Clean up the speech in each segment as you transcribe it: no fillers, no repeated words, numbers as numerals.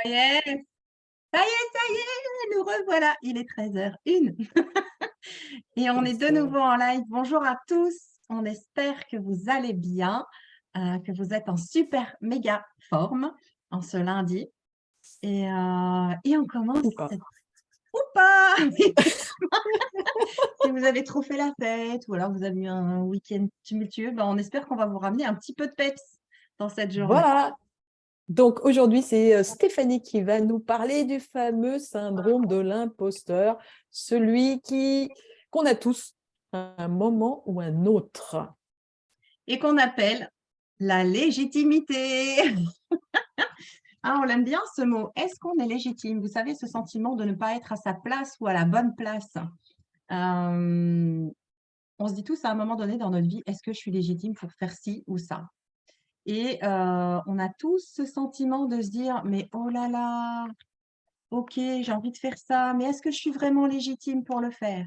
Yes, ça y est, nous revoilà. Il est 13h01 et on est de C'est nouveau en live. Bonjour à tous, on espère que vous allez bien, que vous êtes en super méga forme en ce lundi et on commence ou pas. cette ou pas! Si vous avez trop fait la fête ou alors vous avez eu un week-end tumultueux, ben, on espère qu'on va vous ramener un petit peu de peps dans cette journée. Voilà. Donc aujourd'hui, c'est Stéphanie qui va nous parler du fameux syndrome de l'imposteur, celui qu'on a tous à un moment ou un autre. Et qu'on appelle la légitimité. Ah, on l'aime bien ce mot. Est-ce qu'on est légitime? Vous savez, ce sentiment de ne pas être à sa place ou à la bonne place. On se dit tous à un moment donné dans notre vie, est-ce que je suis légitime pour faire ci ou ça? Et on a tous ce sentiment de se dire, mais oh là là, ok, j'ai envie de faire ça, mais est-ce que je suis vraiment légitime pour le faire?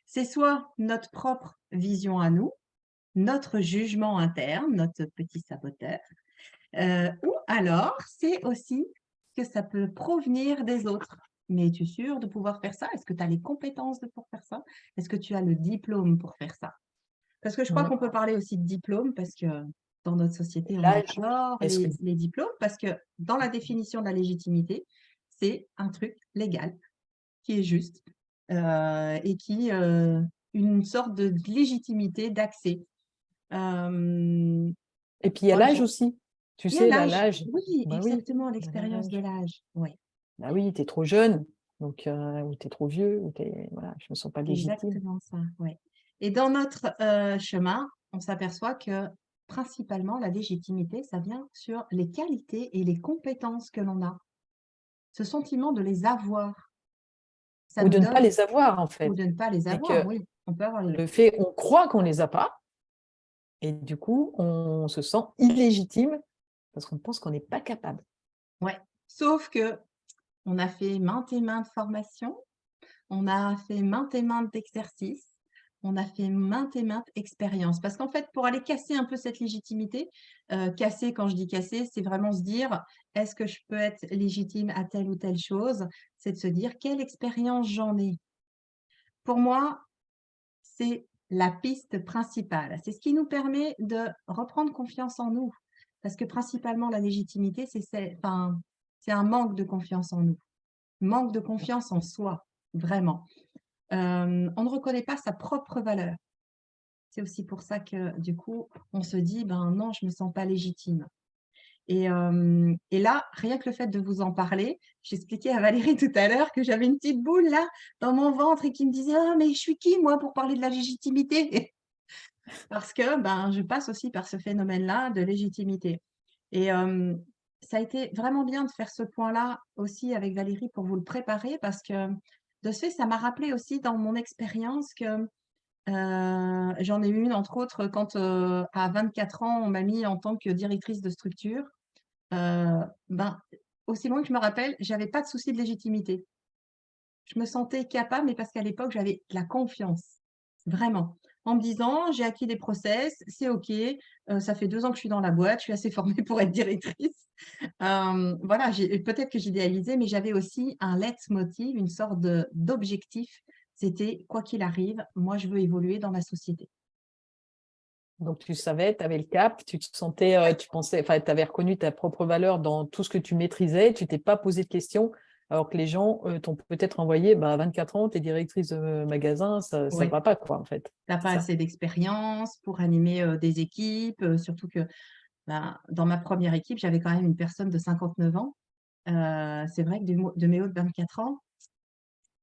C'est soit notre propre vision à nous, notre jugement interne, notre petit saboteur, ou alors, c'est aussi que ça peut provenir des autres. Mais es-tu sûr de pouvoir faire ça? Est-ce que tu as les compétences pour faire ça? Est-ce que tu as le diplôme pour faire ça? Parce que je crois Mm. qu'on peut parler aussi de diplôme parce que dans notre société, on L'âge, adore est-ce que les diplômes parce que dans la définition de la légitimité, c'est un truc légal qui est juste et qui une sorte de légitimité d'accès. Euh, et puis il y a Moi, l'âge aussi. Tu il y a sais, là, l'âge. l'âge. Oui, Bah oui, exactement, il y a l'expérience de l'âge. l'âge. Oui, Bah oui, tu es trop jeune, donc ou tu es trop vieux, voilà, je me sens pas c'est légitime. exactement ça, ouais. Et dans notre, chemin, on s'aperçoit que principalement la légitimité, ça vient sur les qualités et les compétences que l'on a. Ce sentiment de les avoir, ça Ou nous de ne pas donne les avoir, en ou fait. de ne pas les C'est avoir, que oui, on peut avoir les 2. le fait, on croit qu'on les a pas, et du coup, on se sent illégitime parce qu'on pense qu'on n'est pas capable. Ouais, sauf que on a fait maintes et maintes formations. On a fait maintes et maintes exercices, on a fait maintes et maintes expériences. Parce qu'en fait, pour aller casser un peu cette légitimité, casser, quand je dis casser, c'est vraiment se dire: «Est-ce que je peux être légitime à telle ou telle chose?» C'est de se dire: «Quelle expérience j'en ai?» Pour moi, c'est la piste principale. C'est ce qui nous permet de reprendre confiance en nous. Parce que principalement, la légitimité, c'est un manque de confiance en nous, manque de confiance en soi, vraiment. On ne reconnaît pas sa propre valeur. C'est aussi pour ça que, du coup, on se dit: «Ben non, je me sens pas légitime» et là, rien que le fait de vous en parler, j'expliquais à Valérie tout à l'heure que j'avais une petite boule là, dans mon ventre et qui me disait: «Ah mais je suis qui moi pour parler de la légitimité?» Parce que, ben, je passe aussi par ce phénomène-là de légitimité et ça a été vraiment bien de faire ce point-là aussi avec Valérie pour vous le préparer parce que, de ce fait, ça m'a rappelé aussi dans mon expérience que j'en ai eu une entre autres quand, à 24 ans, on m'a mis en tant que directrice de structure. Ben, aussi loin que je me rappelle, j'avais pas de souci de légitimité. Je me sentais capable, mais parce qu'à l'époque, j'avais de la confiance, vraiment. En me disant: «J'ai acquis des process, c'est OK, ça fait 2 ans que je suis dans la boîte, je suis assez formée pour être directrice». Voilà, j'ai peut-être que j'idéalisais, mais j'avais aussi un leitmotiv, une sorte d'objectif. C'était: «Quoi qu'il arrive, moi, je veux évoluer dans ma société». Donc tu savais, tu avais le cap, tu te sentais, tu pensais, enfin, tu avais reconnu ta propre valeur dans tout ce que tu maîtrisais, tu t'es pas posé de questions, alors que les gens, t'ont peut-être envoyé, bah, à 24 ans, tu es directrice de magasin, ça Ouais, va pas quoi, en fait. tu as C'est pas ça? assez d'expérience pour animer, des équipes, surtout que, ben, dans ma première équipe, j'avais quand même une personne de 59 ans. C'est vrai que de mes hauts de 24 ans,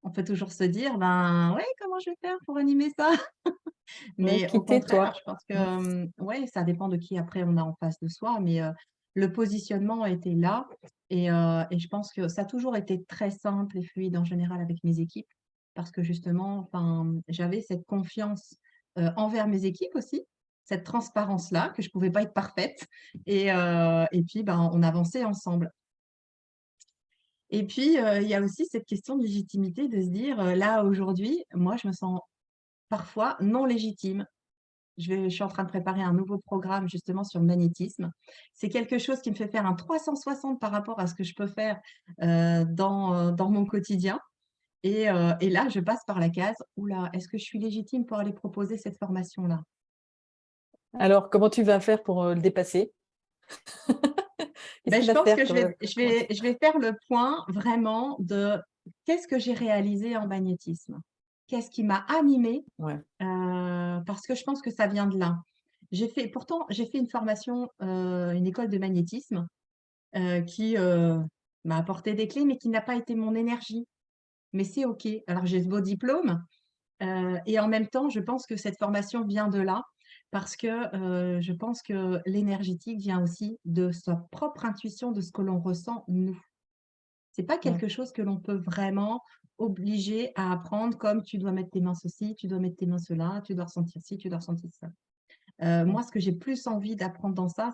on peut toujours se dire: «Ben, ouais, comment je vais faire pour animer ça?» Ouais, Mais au qui contraire, toi? je pense que, Mmh. ouais, ça dépend de qui après on a en face de soi, mais le positionnement était là et je pense que ça a toujours été très simple et fluide en général avec mes équipes parce que justement, enfin, j'avais cette confiance, envers mes équipes aussi, cette transparence-là, que je pouvais pas être parfaite et puis, ben, on avançait ensemble. Et puis, il y a aussi cette question de légitimité de se dire, là, aujourd'hui, moi, je me sens parfois non légitime. je suis en train de préparer un nouveau programme justement sur le magnétisme. C'est quelque chose qui me fait faire un 360 par rapport à ce que je peux faire, dans mon quotidien et là, je passe par la case: «Ouh là, est-ce que je suis légitime pour aller proposer cette formation-là?» Alors, comment tu vas faire pour le dépasser? Qu'est-ce Ben, qui je va pense faire que que comment tu- je vais faire le point vraiment de qu'est-ce que j'ai réalisé en magnétisme? Qu'est-ce qui m'a animée? Ouais, Parce que je pense que ça vient de là. J'ai fait une formation, une école de magnétisme, qui, m'a apporté des clés, mais qui n'a pas été mon énergie. Mais c'est OK. Alors j'ai ce beau diplôme, et en même temps, je pense que cette formation vient de là, parce que, je pense que l'énergétique vient aussi de sa propre intuition, de ce que l'on ressent nous. C'est pas mmh, quelque chose que l'on peut vraiment obliger à apprendre comme: «Tu dois mettre tes mains ceci, tu dois mettre tes mains cela, tu dois ressentir ci, tu dois ressentir ça». mmh, Moi, ce que j'ai plus envie d'apprendre dans ça,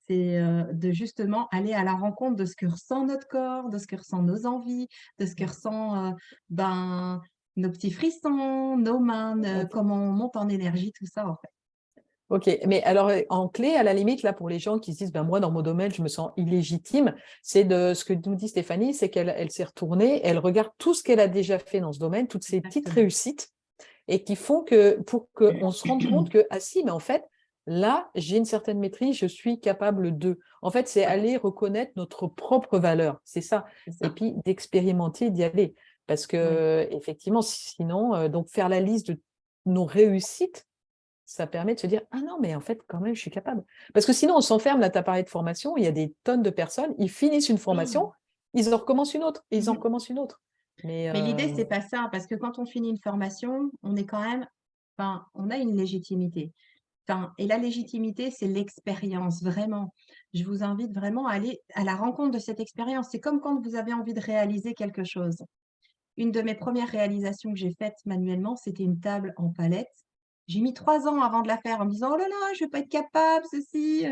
de justement aller à la rencontre de ce que ressent notre corps, de ce que ressent nos envies, de ce que mmh. ressent, ben, nos petits frissons, nos mains, OK. comment on monte en énergie, tout ça, en fait. OK, mais alors, en clé, à la limite, là, pour les gens qui se disent: «Ben, moi, dans mon domaine, je me sens illégitime», c'est de ce que nous dit Stéphanie, c'est qu'elle s'est retournée, elle regarde tout ce qu'elle a déjà fait dans ce domaine, toutes ses petites Exactement. réussites et qui font que pour qu'on se rende compte que: «Ah si, mais en fait, là, j'ai une certaine maîtrise, je suis capable de». En fait, c'est Ouais, aller reconnaître notre propre valeur, c'est ça c'est et ça. puis d'expérimenter, d'y aller parce Oui. qu'effectivement, sinon, donc faire la liste de nos réussites, ça permet de se dire: «Ah non, mais en fait, quand même, je suis capable». Parce que sinon, on s'enferme, là, tu as parlé de formation, il y a des tonnes de personnes, ils finissent une formation, ils en recommencent une autre et ils en Mmh. recommencent une autre. Mais Mais l'idée, c'est pas ça, parce que quand on finit une formation, on est quand même enfin, on a une légitimité. Enfin et la légitimité, c'est l'expérience, vraiment. Je vous invite vraiment à aller à la rencontre de cette expérience. C'est comme quand vous avez envie de réaliser quelque chose. Une de mes premières réalisations que j'ai faites manuellement, c'était une table en palette. J'ai mis 3 ans avant de la faire en me disant: «Oh là là, je vais pas être capable, ceci,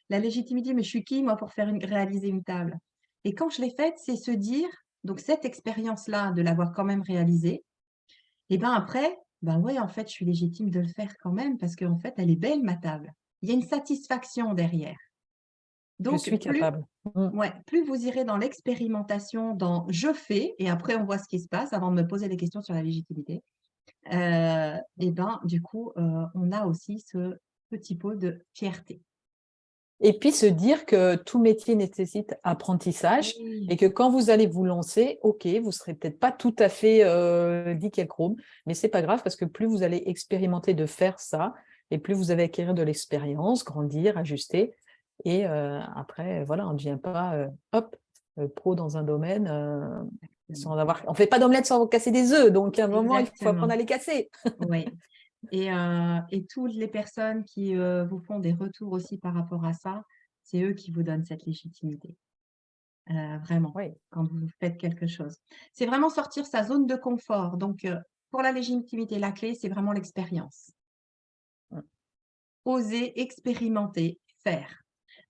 La légitimité, mais je suis qui moi pour faire réaliser une table? Et quand je l'ai faite, c'est se dire donc cette expérience-là, de l'avoir quand même réalisée et ben après, ben ouais, en fait, je suis légitime de le faire quand même parce qu'en fait, elle est belle ma table. Il y a une satisfaction derrière. je Donc suis plus capable. Mmh. ouais, plus vous irez dans l'expérimentation, dans «je fais» et après on voit ce qui se passe avant de me poser des questions sur la légitimité, et ben, du coup, on a aussi ce petit pot de fierté. Et puis se dire que tout métier nécessite apprentissage Oui, et que quand vous allez vous lancer, OK, vous serez peut-être pas tout à fait, nickel-chrome, mais c'est pas grave parce que plus vous allez expérimenter de faire ça et plus vous allez acquérir de l'expérience, grandir, ajuster et après, voilà, on ne devient pas, hop, pro dans un domaine, sans exactement, avoir on fait pas d'omelette sans casser des œufs, donc à un moment, il faut apprendre exactement, à les casser. oui et toutes les personnes qui, vous font des retours aussi par rapport à ça, c'est eux qui vous donnent cette légitimité. Vraiment, Oui, quand vous faites quelque chose. C'est vraiment sortir sa zone de confort. Donc, pour la légitimité, la clé, c'est vraiment l'expérience. mmh, Oser, expérimenter, faire.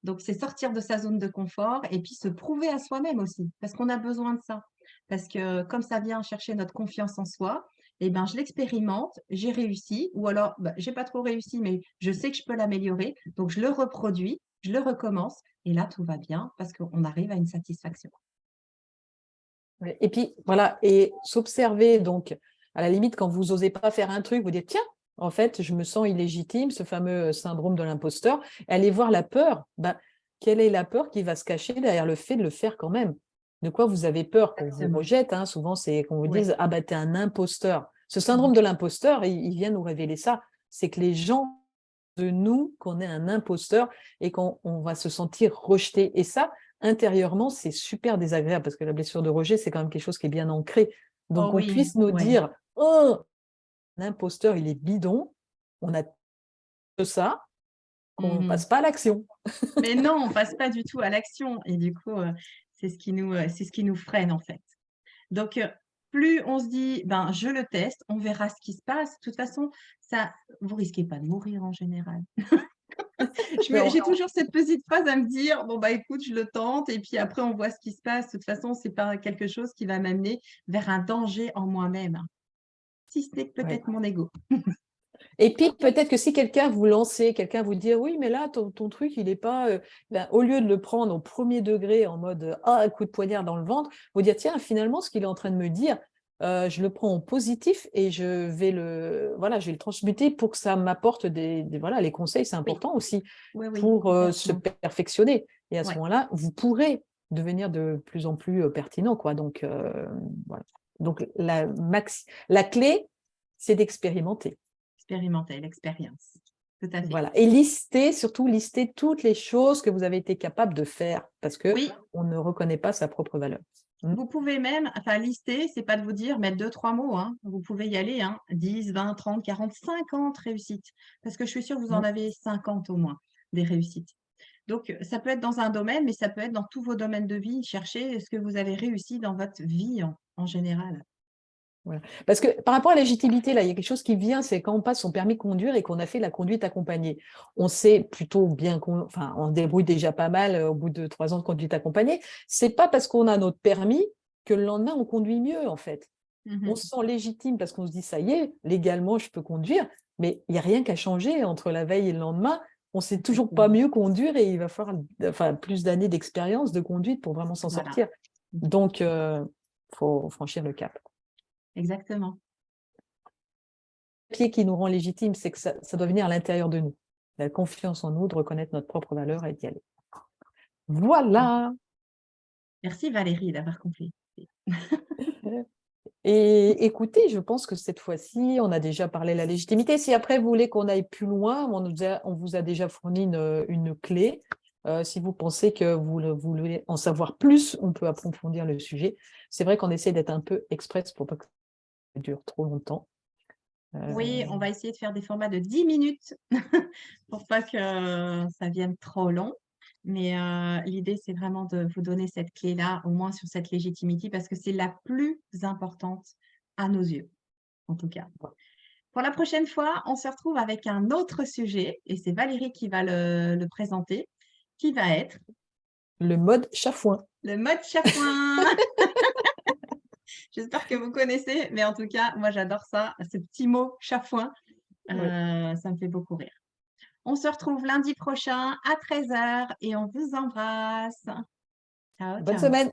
Donc, c'est sortir de sa zone de confort et puis se prouver à soi-même aussi, parce qu'on a besoin de ça. Parce que comme ça vient chercher notre confiance en soi, eh ben, je l'expérimente, j'ai réussi, ou alors, bah, j'ai pas trop réussi, mais je sais que je peux l'améliorer, donc je le reproduis, je le recommence, et là, tout va bien parce qu'on arrive à une satisfaction. ouais et puis voilà et s'observer donc à la limite quand vous osez pas faire un truc, vous dites: «Tiens, en fait, je me sens illégitime», ce fameux, syndrome de l'imposteur. Allez voir la peur. Ben, quelle est la peur qui va se cacher derrière le fait de le faire quand même? De quoi vous avez peur? Qu'on vous Exactement. rejette, hein, souvent c'est qu'on vous Ouais. dise: «Ah bah, tu es un imposteur». Ce Mmh. syndrome de l'imposteur, il vient nous révéler ça. C'est que les gens de nous qu'on est un imposteur et qu'on va se sentir rejeté. Et ça, intérieurement, c'est super désagréable parce que la blessure de rejet, c'est quand même quelque chose qui est bien ancré. Oh Donc, on oui, puisse nous ouais. dire, oh, l'imposteur, il est bidon, on a que ça, qu'on Mmh. passe pas à l'action. Mais non, on passe pas du tout à l'action et du coup, c'est ce qui nous freine, en fait. Donc, plus on se dit: «Ben, je le teste, on verra ce qui se passe». De toute façon, ça vous risquez pas de mourir en général. Mais J'ai toujours cette petite phrase à me dire: «Bon, bah, écoute, je le tente et puis après on voit ce qui se passe. De toute façon, c'est pas quelque chose qui va m'amener vers un danger en moi-même, si ce n'est que ouais. peut-être mon ego». Et puis, peut-être que si quelqu'un vous lancez, quelqu'un vous dit, oui, mais là, ton truc, il n'est pas… au lieu de le prendre au premier degré en mode, un coup de poignard dans le ventre, vous dire, tiens, finalement, ce qu'il est en train de me dire, je le prends en positif et voilà, je vais le transmuter pour que ça m'apporte voilà, les conseils, c'est Oui, important aussi oui, pour se exactement. perfectionner. Et à ce Ouais, moment-là, vous pourrez devenir de plus en plus pertinent, quoi. Donc, voilà. Donc, la clé, c'est d'expérimenter. expérimenter l'expérience. Tout à fait. Voilà. Et surtout lister toutes les choses que vous avez été capable de faire parce que Oui, on ne reconnaît pas sa propre valeur. vous pouvez même, enfin lister, c'est pas de vous dire, mettre 2, 3 mots, hein. Vous pouvez y aller, hein, 10, 20, 30, 40, 50 réussites. Parce que je suis sûre que vous en Mm. avez 50 au moins, des réussites. Donc, ça peut être dans un domaine, mais ça peut être dans tous vos domaines de vie. Cherchez ce que vous avez réussi dans votre vie en général. Voilà. Parce que par rapport à la légitimité, là, il y a quelque chose qui vient, c'est quand on passe son permis de conduire et qu'on a fait la conduite accompagnée. On sait plutôt bien enfin, on se débrouille déjà pas mal au bout de 3 ans de conduite accompagnée. C'est pas parce qu'on a notre permis que le lendemain on conduit mieux, en fait. On Mmh. se sent légitime parce qu'on se dit, ça y est, légalement, je peux conduire, mais il n'y a rien qu'à changer entre la veille et le lendemain. On ne sait toujours pas Exactement. mieux conduire et il va falloir plus d'années d'expérience de conduite pour vraiment s'en Voilà. sortir. Donc, faut franchir le cap. Exactement. Le pied qui nous rend légitime, c'est que ça doit venir à l'intérieur de nous. La confiance en nous, de reconnaître notre propre valeur et d'y aller. Voilà. Merci Valérie d'avoir compris. Et écoutez, je pense que cette fois-ci, on a déjà parlé de la légitimité. Si après vous voulez qu'on aille plus loin, on vous a déjà fourni une clé. Si vous pensez que vous voulez en savoir plus, on peut approfondir le sujet. C'est vrai qu'on essaie d'être un peu express pour pas que ça dure trop longtemps. Oui, on va essayer de faire des formats de 10 minutes pour pas que ça vienne trop long. Mais l'idée, c'est vraiment de vous donner cette clé-là, au moins sur cette légitimité, parce que c'est la plus importante à nos yeux, en tout cas. Pour la prochaine fois, on se retrouve avec un autre sujet, et c'est Valérie qui va le présenter, qui va être Le mode chafouin. le mode chafouin. J'espère que vous connaissez, mais en tout cas, moi j'adore ça, ce petit mot chafouin, Oui. ça me fait beaucoup rire. On se retrouve lundi prochain à 13h et on vous embrasse. Ciao, Bonne ciao. semaine.